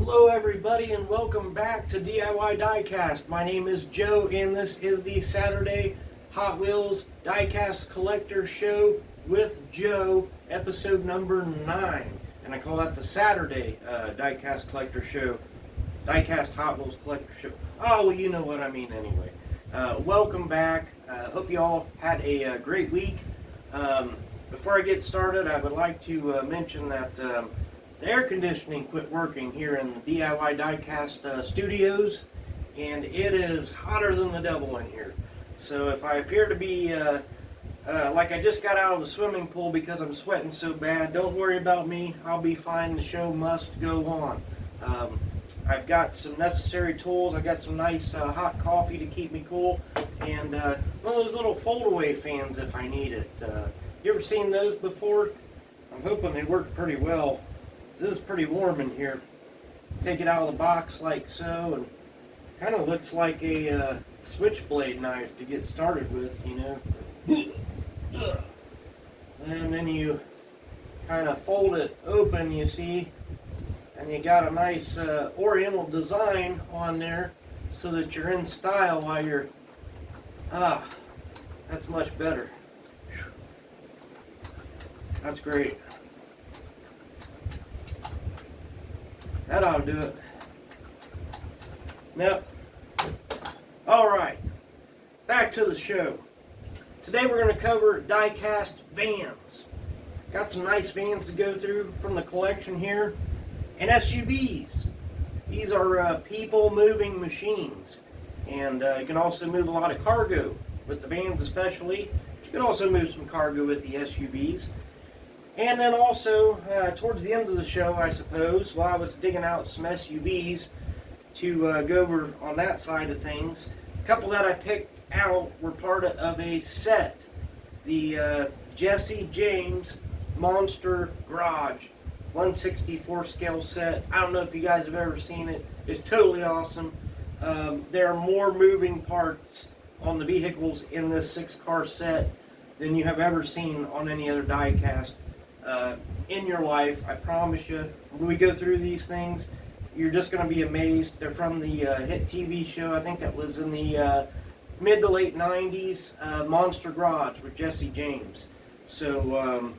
Hello everybody and welcome back to DIY Diecast. My name is Joe and this is the Saturday Hot Wheels Diecast Collector Show with Joe, episode number 9. And I call that the Saturday Diecast Collector Show, Diecast Hot Wheels Collector Show. Oh, well, you know what I mean anyway. Welcome back. Hope you all had a great week. Before I get started, I would like to mention that the air conditioning quit working here in the DIY Diecast studios, and it is hotter than the devil in here. So if I appear to be like I just got out of the swimming pool because I'm sweating so bad, don't worry about me. I'll be fine. The show must go on. I've got some necessary tools. I've got some nice hot coffee to keep me cool, and one of those little fold-away fans if I need it. You ever seen those before? I'm hoping they work pretty well. This is pretty warm in here. Take it out of the box like so, and kind of looks like a switchblade knife to get started with, you know. And then you kind of fold it open, you see, and you got a nice oriental design on there so that you're in style while you're, that's much better. That's great. That ought to do it. Yep. Alright. Back to the show. Today we're going to cover die-cast vans. Got some nice vans to go through from the collection here. And SUVs. These are people moving machines. And you can also move a lot of cargo with the vans especially. But you can also move some cargo with the SUVs. And then also, towards the end of the show, I suppose, while I was digging out some SUVs to go over on that side of things, a couple that I picked out were part of a set. The Jesse James Monster Garage 1/64 scale set. I don't know if you guys have ever seen it. It's totally awesome. There are more moving parts on the vehicles in this 6-car set than you have ever seen on any other die-cast in your life. I promise you, when we go through these things, you're just going to be amazed. They're from the hit TV show, I think that was in the mid to late 90s, Monster Garage with Jesse James. So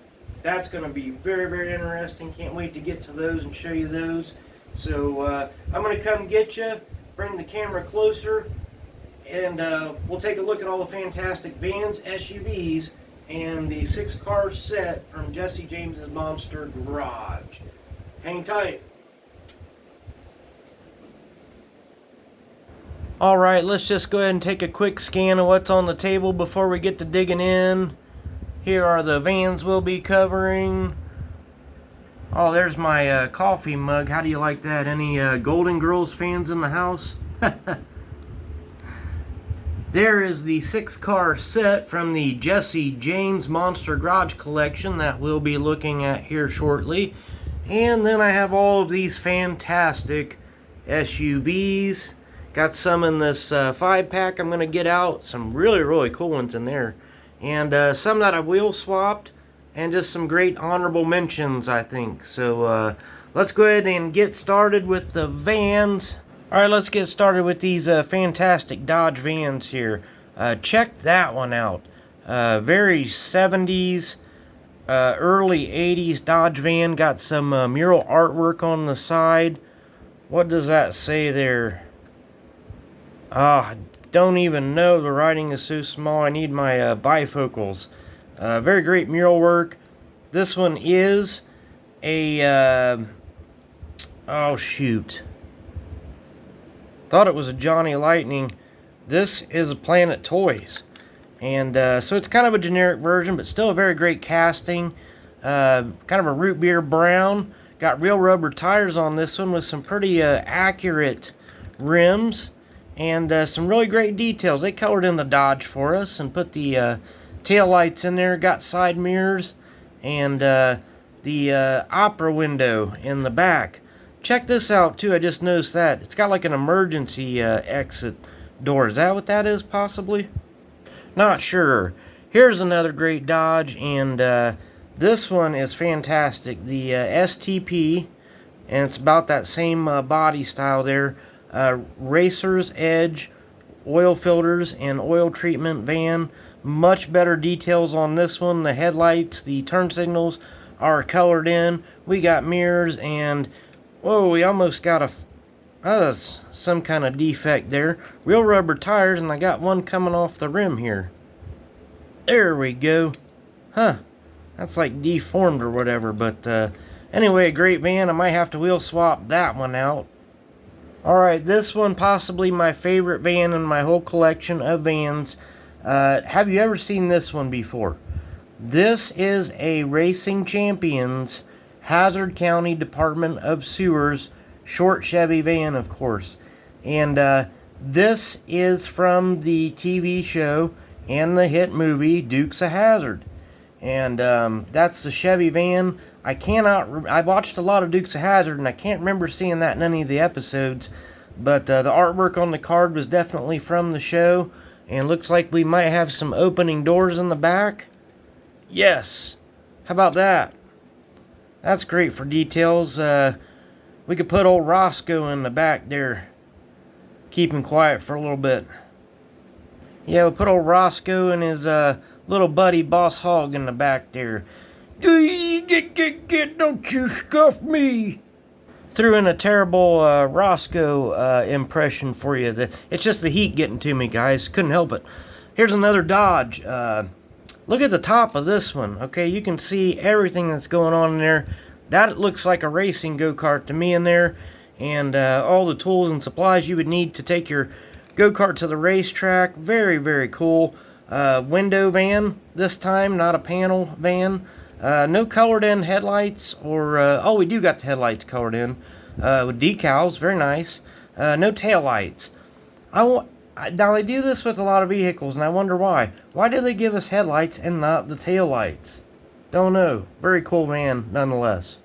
that's going to be very, very interesting. Can't wait to get to those and show you those. So I'm going to come get you, bring the camera closer, and we'll take a look at all the fantastic vans, SUVs, and the 6-car set from Jesse James's Monster Garage. Hang tight. Alright, let's just go ahead and take a quick scan of what's on the table before we get to digging in. Here are the vans we'll be covering. Oh, there's my coffee mug. How do you like that? Any Golden Girls fans in the house? There is the 6-car set from the Jesse James Monster Garage collection that we'll be looking at here shortly. And then I have all of these fantastic SUVs. Got some in this 5-pack I'm going to get out. Some really, really cool ones in there. And some that I wheel swapped. And just some great honorable mentions, I think. So let's go ahead and get started with the vans. Alright, let's get started with these fantastic Dodge vans here. Check that one out. Very 70s, early 80s Dodge van. Got some mural artwork on the side. What does that say there? I don't even know. The writing is so small. I need my bifocals. Very great mural work. This one is a... oh, shoot. Thought it was a Johnny Lightning. This is a Planet Toys, and so it's kind of a generic version, but still a very great casting. Kind of a root beer brown. Got real rubber tires on this one with some pretty accurate rims and some really great details. They colored in the Dodge for us and put the tail lights in there. Got side mirrors and the opera window in the back. Check this out too. I just noticed that it's got like an emergency exit door. Is that what that is, possibly? Not sure. Here's another great Dodge, and this one is fantastic. The STP, and it's about that same body style there. Racer's Edge oil filters and oil treatment van. Much better details on this one. The headlights, the turn signals are colored in. We got mirrors, and whoa, we almost got some kind of defect there. Real rubber tires, and I got one coming off the rim here. There we go. Huh, that's like deformed or whatever, but anyway, a great van. I might have to wheel swap that one out. Alright, this one possibly my favorite van in my whole collection of vans. Have you ever seen this one before? This is a Racing Champions Hazard County Department of Sewers short Chevy van, of course. And this is from the TV show and the hit movie Dukes of Hazzard. And that's the Chevy van. I watched a lot of Dukes of Hazzard, and I can't remember seeing that in any of the episodes, but the artwork on the card was definitely from the show, and looks like we might have some opening doors in the back. Yes, how about that? That's great for details. We could put old Roscoe in the back there, keep him quiet for a little bit. Yeah, we'll put old Roscoe and his little buddy Boss Hog in the back there. Do you get, don't you scuff me. Threw in a terrible Roscoe impression for you. It's just the heat getting to me, guys. Couldn't help it. Here's another Dodge. Look at the top of this one. Okay, you can see everything that's going on in there. That looks like a racing go-kart to me in there. And all the tools and supplies you would need to take your go-kart to the racetrack. Very, very cool. Window van this time, not a panel van. No colored in headlights, or oh, we do got the headlights colored in with decals. Very nice. No tail lights. Now they do this with a lot of vehicles, and I wonder why. Why do they give us headlights and not the tail lights? Don't know. Very cool van nonetheless.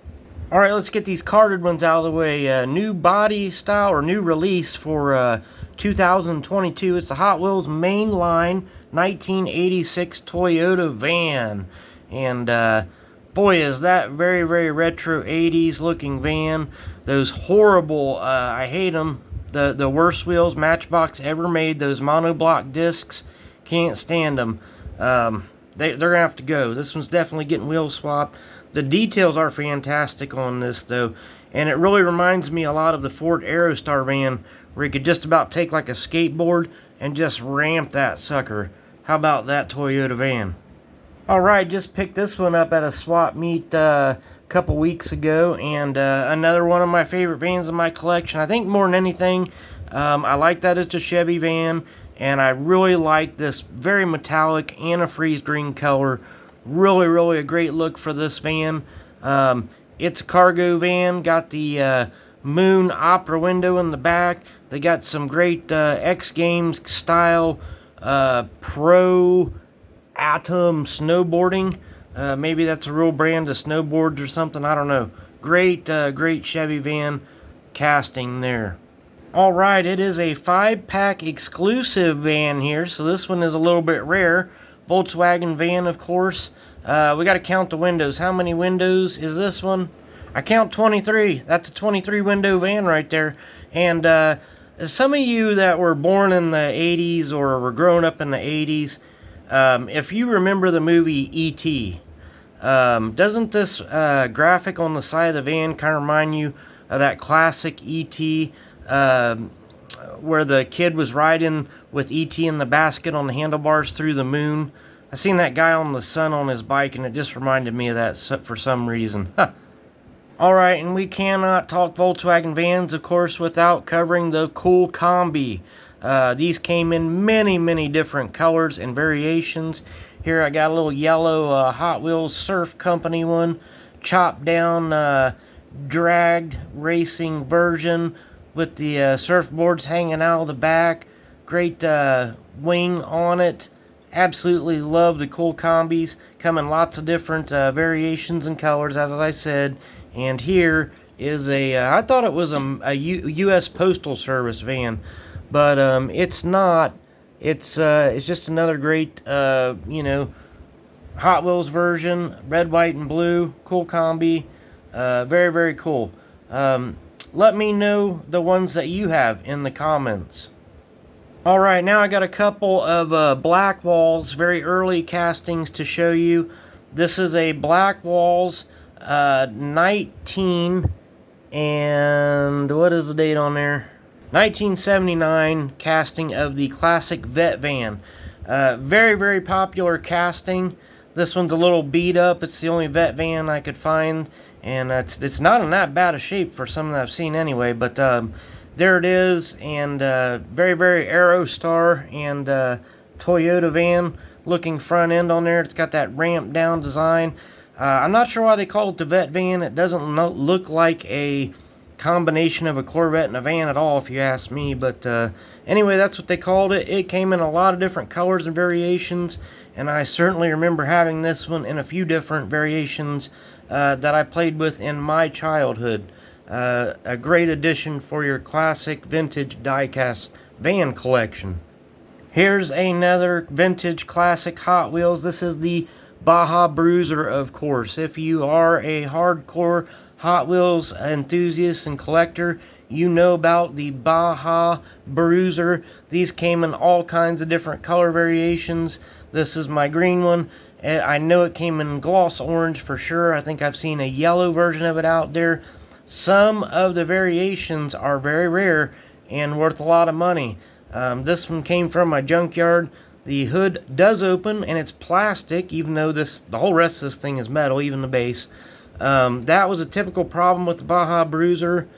All right, let's get these carded ones out of the way. New body style, or new release for 2022. It's the Hot Wheels Mainline 1986 Toyota van. And boy, is that very, very retro 80s looking van. Those horrible, I hate them, the worst wheels Matchbox ever made. Those monoblock discs, can't stand them. They're gonna have to go. This one's definitely getting wheel swapped. The details are fantastic on this though, and it really reminds me a lot of the Ford Aerostar van, where you could just about take like a skateboard and just ramp that sucker. How about that Toyota van? Alright, just picked this one up at a swap meet a couple weeks ago, and another one of my favorite vans in my collection. I think more than anything, I like that it's a Chevy van, and I really like this very metallic antifreeze green color. Really, really a great look for this van. It's a cargo van, got the Moon Opera window in the back. They got some great X Games style Pro Atom snowboarding. Maybe that's a real brand of snowboards or something, I don't know. Great Chevy van casting there. Alright, it is a 5-pack exclusive van here, so this one is a little bit rare. Volkswagen van, of course. We got to count the windows. How many windows is this one? I count 23. That's a 23 window van right there. And some of you that were born in the 80s or were growing up in the 80s, if you remember the movie E.T., doesn't this graphic on the side of the van kind of remind you of that classic E.T., where the kid was riding with E.T. in the basket on the handlebars through the moon? I seen that guy on the sun on his bike, and it just reminded me of that for some reason. Alright, and we cannot talk Volkswagen vans, of course, without covering the cool combi. These came in many, many different colors and variations. Here I got a little yellow Hot Wheels Surf Company one, chopped down, dragged racing version with the surfboards hanging out of the back. Great wing on it. Absolutely love the cool combis. Come in lots of different variations and colors, as I said. And here is I thought it was a U.S. Postal Service van, but it's not. It's just another great, Hot Wheels version, red, white, and blue, cool combi. Very, very cool. Let me know the ones that you have in the comments. Alright, now I got a couple of Black Walls, very early castings to show you. This is a Black Walls 19, and what is the date on there? 1979 casting of the classic vet van. Very, very popular casting. This one's a little beat up. It's the only vet van I could find, and it's not in that bad a shape for some that I've seen anyway, but there it is, and very, very Aerostar and Toyota van looking front end on there. It's got that ramp down design. I'm not sure why they call it the vet van. It doesn't look like a combination of a Corvette and a van at all, if you ask me, but anyway, that's what they called it. It came in a lot of different colors and variations, and I certainly remember having this one in a few different variations that I played with in my childhood. A great addition for your classic vintage diecast van collection. Here's another vintage classic Hot Wheels. This is the Baja Bruiser, of course. If you are a hardcore Hot Wheels enthusiast and collector, you know about the Baja Bruiser. These came in all kinds of different color variations. This is my green one. I know it came in gloss orange for sure. I think I've seen a yellow version of it out there. Some of the variations are very rare and worth a lot of money. This one came from my junkyard. The hood does open and it's plastic, even though the whole rest of this thing is metal, even the base. That was a typical problem with the Baja Bruiser.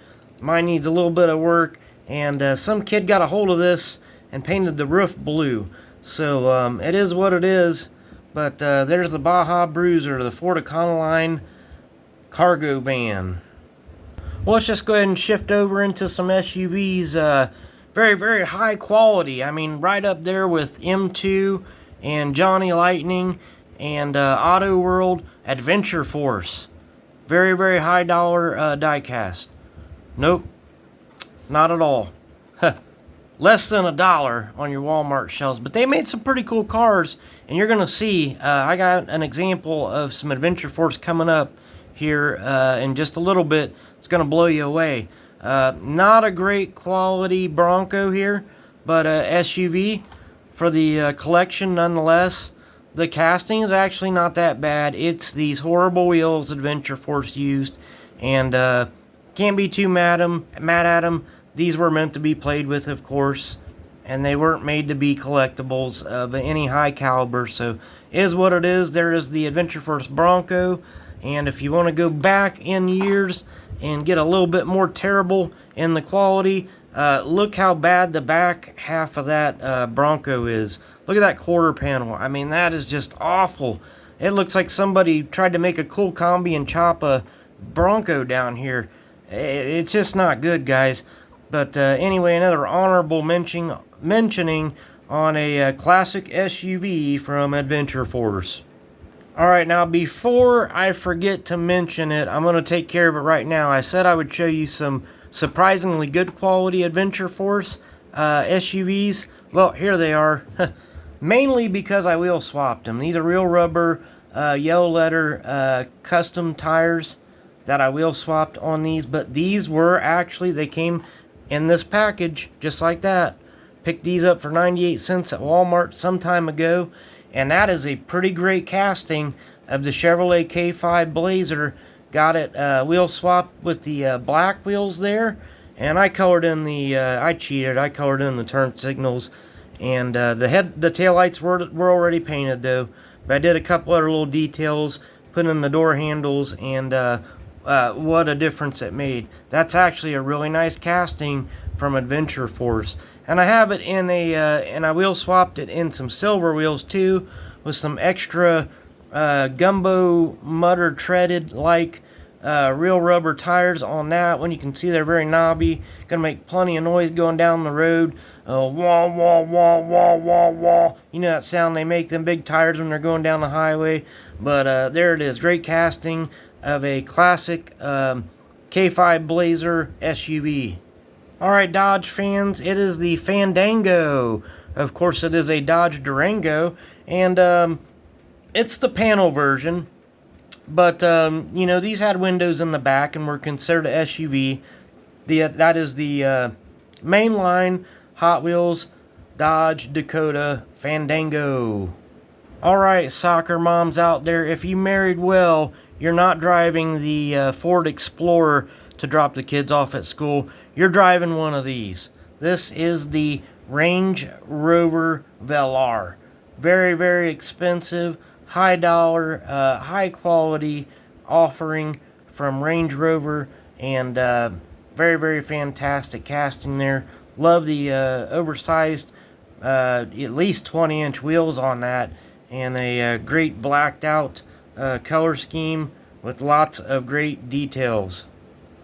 Mine needs a little bit of work, and some kid got a hold of this and painted the roof blue. So it is what it is, but there's the Baja Bruiser, the Ford Econoline cargo van. Well, let's just go ahead and shift over into some SUVs. Very, very high quality. I mean, right up there with M2 and Johnny Lightning and Auto World Adventure Force. Very, very high dollar diecast. Nope, not at all. Less than $1 on your Walmart shelves. But they made some pretty cool cars, and you're going to see, I got an example of some Adventure Force coming up here in just a little bit. It's going to blow you away. Not a great quality Bronco here, but SUV for the collection nonetheless. The casting is actually not that bad. It's these horrible wheels Adventure Force used, and can't be too mad at them. These were meant to be played with, of course, and they weren't made to be collectibles of any high caliber, so is what it is. There is the Adventure Force Bronco, and if you want to go back in years and get a little bit more terrible in the quality, look how bad the back half of that Bronco is. Look at that quarter panel. I mean, that is just awful. It looks like somebody tried to make a cool combi and chop a Bronco down here. It's just not good, guys. But anyway, another honorable mentioning on a classic SUV from Adventure Force. Alright, now before I forget to mention it, I'm going to take care of it right now. I said I would show you some surprisingly good quality Adventure Force SUVs. Well, here they are. Mainly because I wheel swapped them. These are real rubber, yellow letter, custom tires that I wheel swapped on these. But these were actually, they came in this package, just like that. Picked these up for 98 cents at Walmart some time ago. And that is a pretty great casting of the Chevrolet K5 Blazer. Got it wheel swapped with the black wheels there. And I colored in the, I cheated, I colored in the turn signals. And the taillights were already painted though. But I did a couple other little details, put in the door handles, and what a difference it made. That's actually a really nice casting from Adventure Force. And I have it in a, and I wheel swapped it in some silver wheels too, with some extra gumbo mutter treaded like real rubber tires on that one. You can see they're very knobby, gonna make plenty of noise going down the road. Wah, wah, wah, wah, wah, wah. You know that sound they make, them big tires, when they're going down the highway. But there it is, great casting of a classic K5 Blazer SUV. Alright, Dodge fans, it is the Fandango. Of course, it is a Dodge Durango, and it's the panel version. But, you know, these had windows in the back and were considered a SUV. That is the mainline Hot Wheels Dodge Dakota Fandango. Alright, soccer moms out there, if you married well, you're not driving the Ford Explorer to drop the kids off at school. You're driving one of these. This is the Range Rover Velar. Very, very expensive, high dollar, high quality offering from Range Rover, and very, very fantastic casting there. Love the oversized, at least 20-inch wheels on that, and a great blacked out color scheme with lots of great details.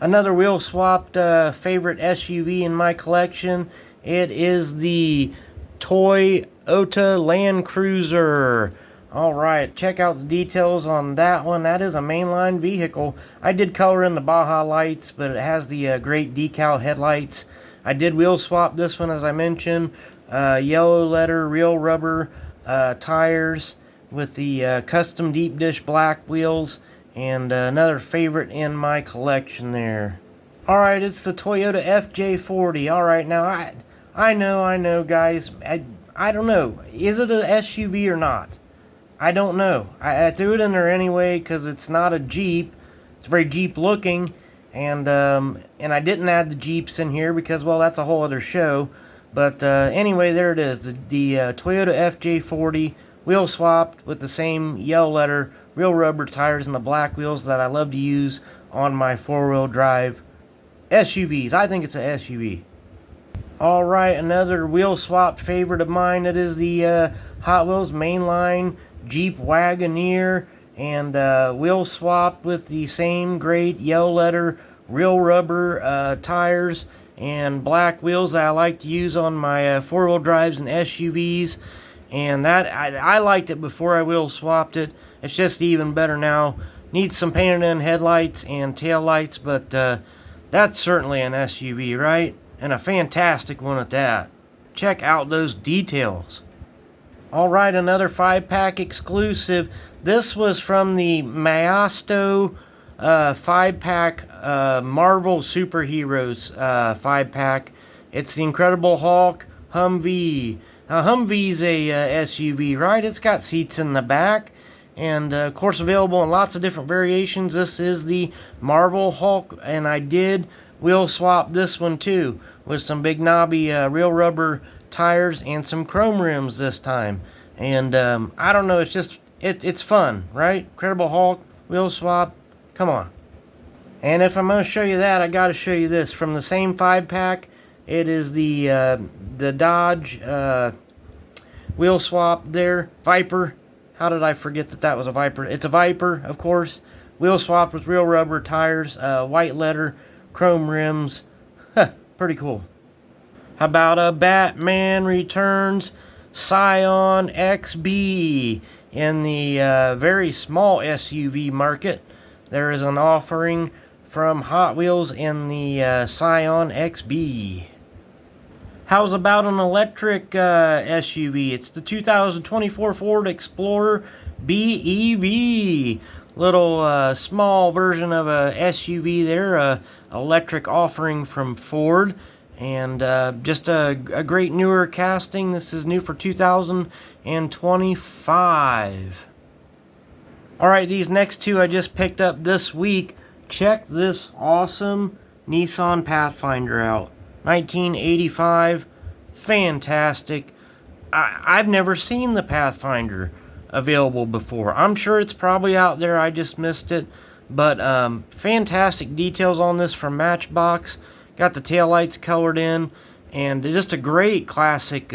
Another wheel swapped favorite SUV in my collection. It is the Toyota Land Cruiser. Alright, check out the details on that one. That is a mainline vehicle. I did color in the Baja lights, but it has the great decal headlights. I did wheel swap this one, as I mentioned. Yellow letter, real rubber tires with the custom deep dish black wheels, and another favorite in my collection there. Alright, it's the Toyota FJ40. Alright, now I know guys, I don't know, is it a SUV or not? I don't know. I threw it in there anyway because it's not a Jeep. It's very Jeep looking, and I didn't add the Jeeps in here because, well, that's a whole other show. But anyway, there it is, the Toyota FJ40 wheel swapped with the same yellow letter, real rubber tires, and the black wheels that I love to use on my four-wheel drive SUVs. I think it's an SUV. Alright, another wheel swap favorite of mine. It is the Hot Wheels mainline Jeep Wagoneer, and wheel swapped with the same great yellow letter, real rubber tires, and black wheels that I like to use on my four-wheel drives and SUVs. And that I liked it before I wheel swapped it. It's just even better now. Needs some painted in headlights and tail lights, but that's certainly an SUV, right? And a fantastic one at that. Check out those details. Alright, another 5-pack exclusive. This was from the Maesto 5-pack Marvel Superheroes 5-pack. It's the Incredible Hulk Humvee. Now, Humvee's a SUV, right? It's got seats in the back, and of course available in lots of different variations. This is the Marvel Hulk, and I did wheel swap this one too with some big knobby real rubber tires and some chrome rims this time. And I don't know, it's just it's fun, right? Incredible Hulk wheel swap, come on. And if I'm going to show you that, I got to show you this from the same 5-pack. It is the Dodge wheel swap there, Viper. How did I forget that was a Viper? It's a Viper, of course. Wheel swapped with real rubber tires, white letter, chrome rims. Huh, pretty cool. How about a Batman Returns Scion XB? In the very small SUV market, there is an offering from Hot Wheels in the Scion XB. How's about an electric SUV? It's the 2024 Ford Explorer BEV. Little small version of a SUV there, electric offering from Ford. And just a great newer casting. This is new for 2025. Alright, these next two I just picked up this week. Check this awesome Nissan Pathfinder out. 1985. Fantastic. I've never seen the Pathfinder available before. I'm sure it's probably out there, I just missed it. But fantastic details on this from Matchbox. Got the taillights colored in, and just a great classic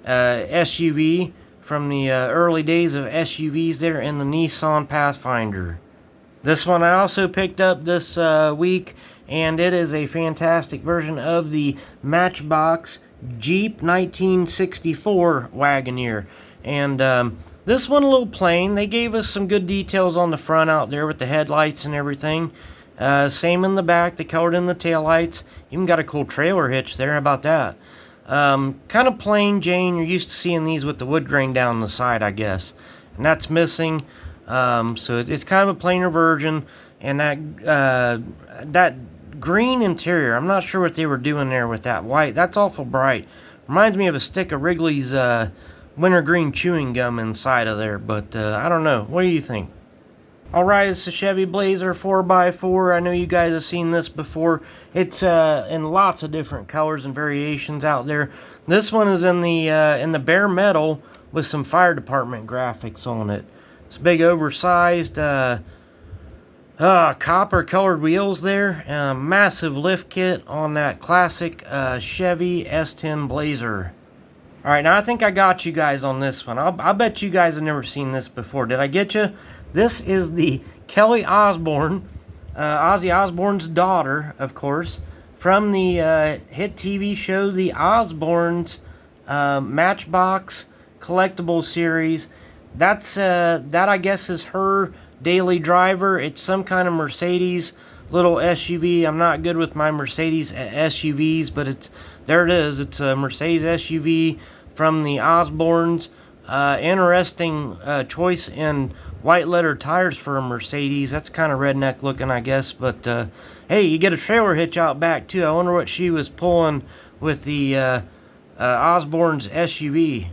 SUV from the early days of SUVs there in the Nissan Pathfinder. This one I also picked up this week, and it is a fantastic version of the Matchbox Jeep 1964 Wagoneer. And this one a little plain. They gave us some good details on the front out there with the headlights and everything. Same in the back, they colored in the taillights. Even got a cool trailer hitch there, how about that? Kind of plain Jane, you're used to seeing these with the wood grain down the side, I guess. And that's missing. So it's kind of a plainer version, and that green interior, I'm not sure what they were doing there with that white. That's awful bright. Reminds me of a stick of Wrigley's wintergreen chewing gum inside of there, but I don't know. What do you think? Alright, it's the Chevy Blazer 4x4. I know you guys have seen this before. It's in lots of different colors and variations out there. This one is in the bare metal with some fire department graphics on it. It's big oversized copper colored wheels there. Massive lift kit on that classic Chevy S10 Blazer. Alright, now I think I got you guys on this one. I'll bet you guys have never seen this before. Did I get you? This is the Kelly Osbourne, Ozzy Osbourne's daughter, of course, from the hit TV show The Osbournes Matchbox collectible series. That I guess is her daily driver. It's some kind of Mercedes little SUV. I'm not good with my Mercedes SUVs, but there it is. It's a Mercedes SUV from the Osbournes. Interesting choice in white letter tires for a Mercedes. That's kind of redneck looking, I guess, but hey, you get a trailer hitch out back too. I wonder what she was pulling with the Osborne's SUV.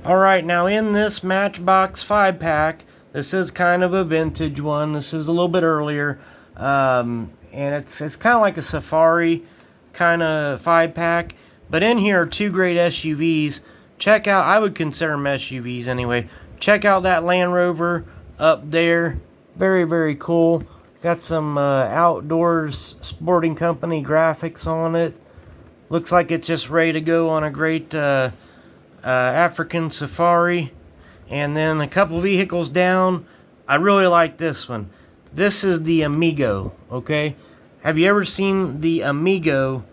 Alright, now in this Matchbox 5-pack, this is kind of a vintage one. This is a little bit earlier, and it's kind of like a safari kind of 5-pack, but in here are two great SUVs. Check out, I would consider them SUVs anyway. Check out that Land Rover up there. Very, very cool. Got some Outdoors Sporting Company graphics on it. Looks like it's just ready to go on a great African safari. And then a couple vehicles down. I really like this one. This is the Amigo, okay? Have you ever seen the Amigo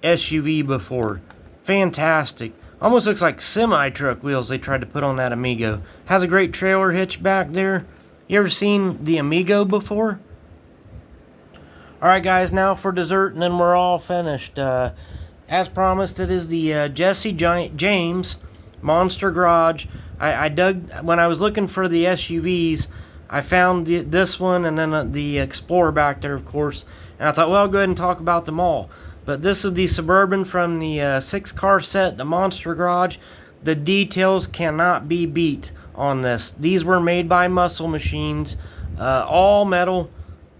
SUV before? Fantastic. Almost looks like semi-truck wheels they tried to put on that Amigo. Has a great trailer hitch back there. You ever seen the Amigo before? Alright guys, now for dessert and then we're all finished. As promised, it is the Jesse James Monster Garage. I dug, when I was looking for the SUVs, I found this one and then the Explorer back there, of course. And I thought, well, I'll go ahead and talk about them all. But this is the Suburban from the 6-car set, the Monster Garage. The details cannot be beat on this. These were made by Muscle Machines. All metal,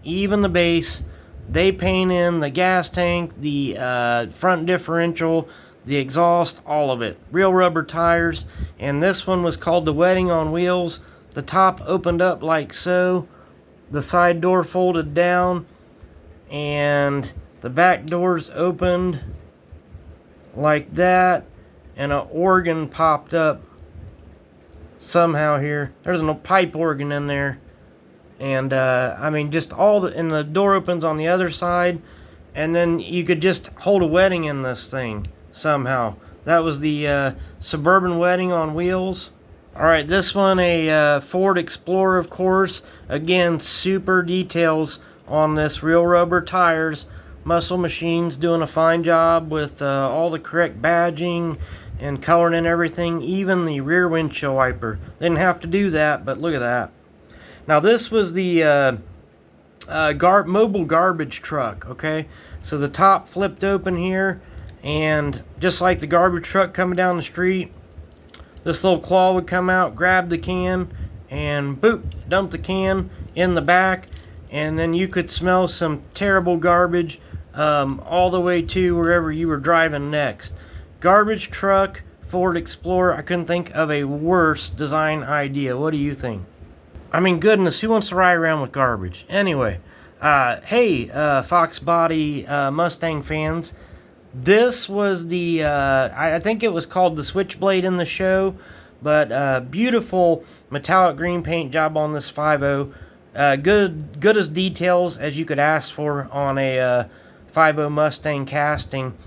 even the base. They paint in the gas tank, the front differential, the exhaust, all of it. Real rubber tires. And this one was called the Wedding on Wheels. The top opened up like so. The side door folded down. And the back doors opened like that, and an organ popped up somehow here. There's a pipe organ in there, and I mean, just and the door opens on the other side, and then you could just hold a wedding in this thing somehow. That was the Suburban Wedding on Wheels. Alright, this one, a Ford Explorer, of course. Again, super details on this, real rubber tires. Muscle Machines doing a fine job with all the correct badging and coloring and everything. Even the rear windshield wiper. They didn't have to do that, but look at that. Now this was the mobile garbage truck, okay? So the top flipped open here, and just like the garbage truck coming down the street, this little claw would come out, grab the can, and boop, dump the can in the back, and then you could smell some terrible garbage all the way to wherever you were driving next. Garbage truck, Ford Explorer. I couldn't think of a worse design idea. What do you think? I mean, goodness, who wants to ride around with garbage? Anyway, hey, Fox Body Mustang fans. This was the, I think it was called the Switchblade in the show, but beautiful metallic green paint job on this 5.0. Good as details as you could ask for on a 5.0 Mustang casting.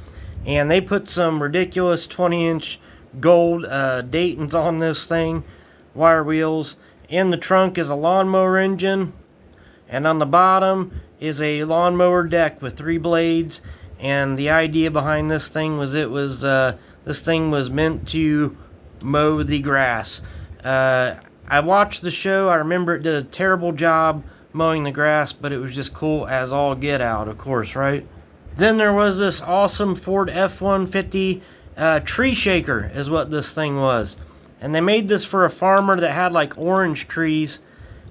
And they put some ridiculous 20-inch gold Daytons on this thing, wire wheels. In the trunk is a lawnmower engine, and on the bottom is a lawnmower deck with 3 blades. And the idea behind this thing was this thing was meant to mow the grass. I watched the show. I remember it did a terrible job mowing the grass, but it was just cool as all get out, of course, right? Then there was this awesome Ford F-150 tree shaker is what this thing was. And they made this for a farmer that had like orange trees.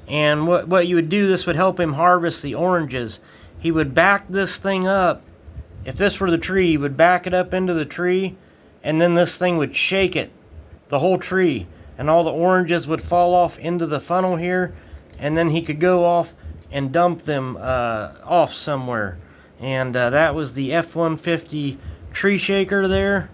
And what you would do, this would help him harvest the oranges. He would back this thing up. If this were the tree, he would back it up into the tree, and then this thing would shake it, the whole tree, and all the oranges would fall off into the funnel here, and then he could go off and dump them off somewhere. And that was the F-150 tree shaker there.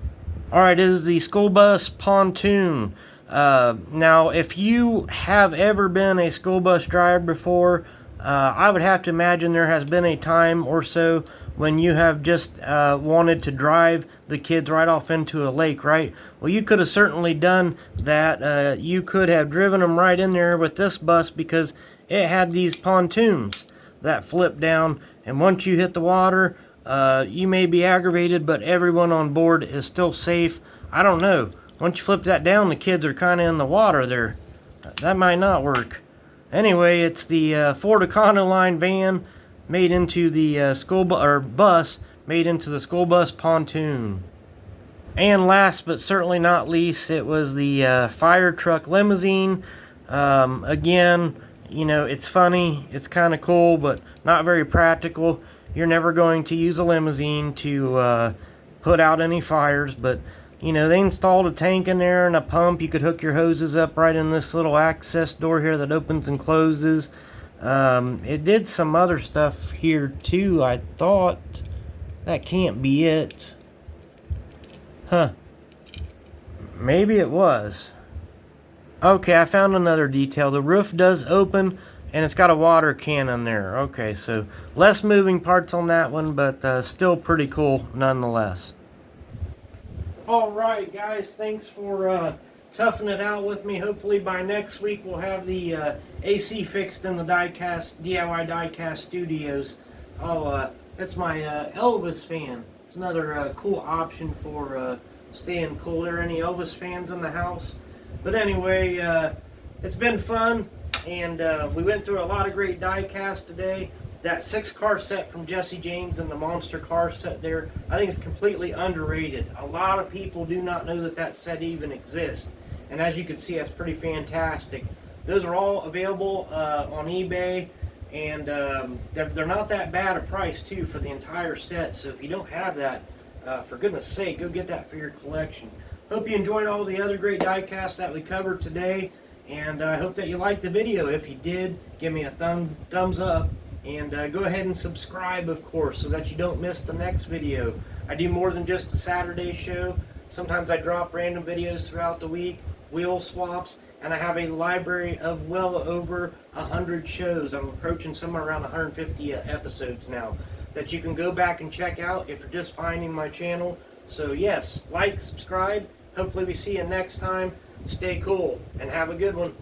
Alright, this is the school bus pontoon. Now, if you have ever been a school bus driver before, I would have to imagine there has been a time or so when you have just wanted to drive the kids right off into a lake, right? Well, you could have certainly done that. You could have driven them right in there with this bus because it had these pontoons that flip down, and once you hit the water, you may be aggravated, but everyone on board is still safe. I don't know. Once you flip that down, the kids are kind of in the water there. That might not work. Anyway, it's the Ford Econoline van made into the bus made into the school bus pontoon. And last but certainly not least, it was the fire truck limousine. Again, you know, it's funny, it's kind of cool, but not very practical. You're never going to use a limousine to put out any fires, but you know, they installed a tank in there and a pump. You could hook your hoses up right in this little access door here that opens and closes. It did some other stuff here too, I thought. That can't be it. Huh. Maybe it was. Okay, I found another detail. The roof does open, and it's got a water cannon there. Okay, so less moving parts on that one, but still pretty cool nonetheless. Alright guys, thanks for toughing it out with me. Hopefully by next week we'll have the AC fixed in the DieCast, DIY Diecast Studios. It's my Elvis fan. It's another cool option for staying cool. Are there any Elvis fans in the house? But anyway, it's been fun, and we went through a lot of great diecast today. That 6-car set from Jesse James and the monster car set there, I think it's completely underrated. A lot of people do not know that that set even exists. And as you can see, that's pretty fantastic. Those are all available on eBay, and they're not that bad a price too for the entire set. So if you don't have that, for goodness sake, go get that for your collection. Hope you enjoyed all the other great diecasts that we covered today, and I hope that you liked the video. If you did, give me a thumbs up. And go ahead and subscribe, of course, so that you don't miss the next video. I do more than just a Saturday show. Sometimes I drop random videos throughout the week, wheel swaps, and I have a library of well over 100 shows. I'm approaching somewhere around 150 episodes now that you can go back and check out if you're just finding my channel. So yes, like, subscribe. Hopefully we see you next time. Stay cool and have a good one.